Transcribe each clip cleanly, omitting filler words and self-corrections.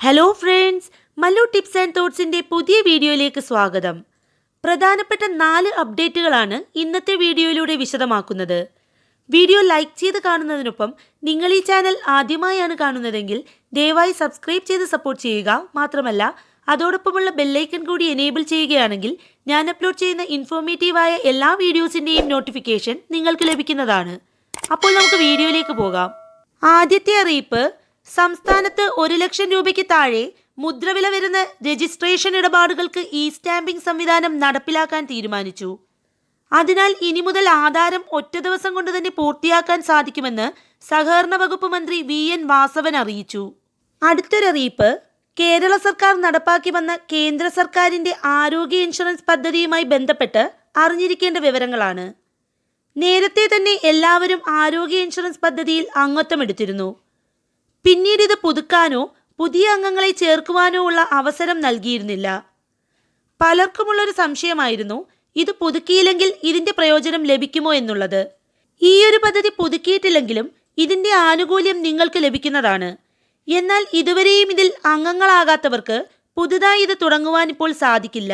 Hello friends, Mallu tips and തോട്ട്സിൻ്റെ പുതിയ വീഡിയോയിലേക്ക് സ്വാഗതം. പ്രധാനപ്പെട്ട 4 അപ്ഡേറ്റുകളാണ് ഇന്നത്തെ വീഡിയോയിലൂടെ വിശദമാക്കുന്നത്. വീഡിയോ ലൈക്ക് ചെയ്ത് കാണുന്നതിനൊപ്പം നിങ്ങൾ ഈ ചാനൽ ആദ്യമായാണ് കാണുന്നതെങ്കിൽ ദയവായി സബ്സ്ക്രൈബ് ചെയ്ത് സപ്പോർട്ട് ചെയ്യുക. മാത്രമല്ല അതോടൊപ്പമുള്ള ബെല്ലൈക്കൺ കൂടി എനേബിൾ ചെയ്യുകയാണെങ്കിൽ ഞാൻ അപ്ലോഡ് ചെയ്യുന്ന ഇൻഫോർമേറ്റീവായ എല്ലാ വീഡിയോസിൻ്റെയും നോട്ടിഫിക്കേഷൻ നിങ്ങൾക്ക് ലഭിക്കുന്നതാണ്. അപ്പോൾ നമുക്ക് വീഡിയോയിലേക്ക് പോകാം. ആദ്യത്തെ അറിയിപ്പ്, സംസ്ഥാനത്ത് 1 ലക്ഷം രൂപയ്ക്ക് താഴെ മുദ്രവില വരുന്ന രജിസ്ട്രേഷൻ ഇടപാടുകൾക്ക് ഇ സ്റ്റാമ്പിംഗ് സംവിധാനം നടപ്പിലാക്കാൻ തീരുമാനിച്ചു. അതിനാൽ ഇനി മുതൽ ആധാരം ഒറ്റ ദിവസം കൊണ്ട് തന്നെ പൂർത്തിയാക്കാൻ സാധിക്കുമെന്ന് സഹകരണ വകുപ്പ് മന്ത്രി VN വാസവൻ അറിയിച്ചു. അടുത്തൊരറിയിപ്പ്, കേരള സർക്കാർ നടപ്പാക്കി വന്ന കേന്ദ്ര സർക്കാരിൻ്റെ ആരോഗ്യ ഇൻഷുറൻസ് പദ്ധതിയുമായി ബന്ധപ്പെട്ട് അറിഞ്ഞിരിക്കേണ്ട വിവരങ്ങളാണ്. നേരത്തെ തന്നെ എല്ലാവരും ആരോഗ്യ ഇൻഷുറൻസ് പദ്ധതിയിൽ അംഗത്വം എടുത്തിരുന്നു. പിന്നീട് ഇത് പുതുക്കാനോ പുതിയ അംഗങ്ങളെ ചേർക്കുവാനോ ഉള്ള അവസരം നൽകിയിരുന്നില്ല. പലർക്കുമുള്ളൊരു സംശയമായിരുന്നു ഇത് പുതുക്കിയില്ലെങ്കിൽ ഇതിൻ്റെ പ്രയോജനം ലഭിക്കുമോ എന്നുള്ളത്. ഈ ഒരു പദ്ധതി പുതുക്കിയിട്ടില്ലെങ്കിലും ഇതിൻ്റെ ആനുകൂല്യം നിങ്ങൾക്ക് ലഭിക്കുന്നതാണ്. എന്നാൽ ഇതുവരെയും ഇതിൽ അംഗങ്ങളാകാത്തവർക്ക് പുതുതായി ഇത് തുടങ്ങുവാൻ ഇപ്പോൾ സാധിക്കില്ല.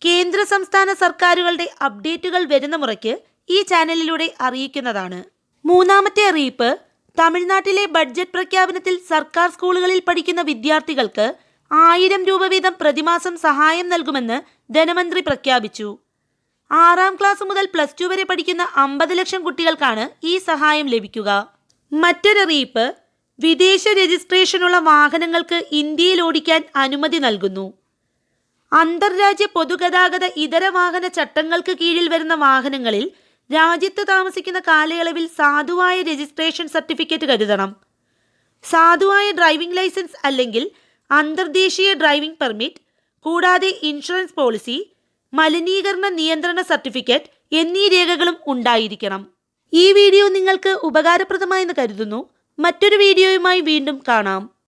കേന്ദ്ര സംസ്ഥാന സർക്കാരുകളുടെ അപ്ഡേറ്റുകൾ വരുന്ന മുറയ്ക്ക് ഈ ചാനലിലൂടെ അറിയിക്കുന്നതാണ്. മൂന്നാമത്തെ അറിയിപ്പ്, തമിഴ്നാട്ടിലെ ബഡ്ജറ്റ് പ്രഖ്യാപനത്തിൽ സർക്കാർ സ്കൂളുകളിൽ പഠിക്കുന്ന വിദ്യാർത്ഥികൾക്ക് 1000 രൂപ വീതം പ്രതിമാസം സഹായം നൽകുമെന്ന് ധനമന്ത്രി പ്രഖ്യാപിച്ചു. 6ാം ക്ലാസ് മുതൽ +2 വരെ പഠിക്കുന്ന 50 ലക്ഷം കുട്ടികൾക്കാണ് ഈ സഹായം ലഭിക്കുക. മറ്റൊരറിയിപ്പ്, വിദേശ രജിസ്ട്രേഷനുള്ള വാഹനങ്ങൾക്ക് ഇന്ത്യയിൽ ഓടിക്കാൻ അനുമതി നൽകുന്നു. അന്തർരാജ്യ പൊതുഗതാഗത ഇതര വാഹന ചട്ടങ്ങൾക്ക് കീഴിൽ വരുന്ന വാഹനങ്ങളിൽ രാജ്യത്ത് താമസിക്കുന്ന കാലയളവിൽ സാധുവായ രജിസ്ട്രേഷൻ സർട്ടിഫിക്കറ്റ് കരുതണം. സാധുവായ ഡ്രൈവിംഗ് ലൈസൻസ് അല്ലെങ്കിൽ അന്തർദേശീയ ഡ്രൈവിംഗ് പെർമിറ്റ്, കൂടാതെ ഇൻഷുറൻസ് പോളിസി, മലിനീകരണ നിയന്ത്രണ സർട്ടിഫിക്കറ്റ് എന്നീ രേഖകളും ഉണ്ടായിരിക്കണം. ഈ വീഡിയോ നിങ്ങൾക്ക് ഉപകാരപ്രദമായെന്ന് കരുതുന്നു. മറ്റൊരു വീഡിയോയുമായി വീണ്ടും കാണാം.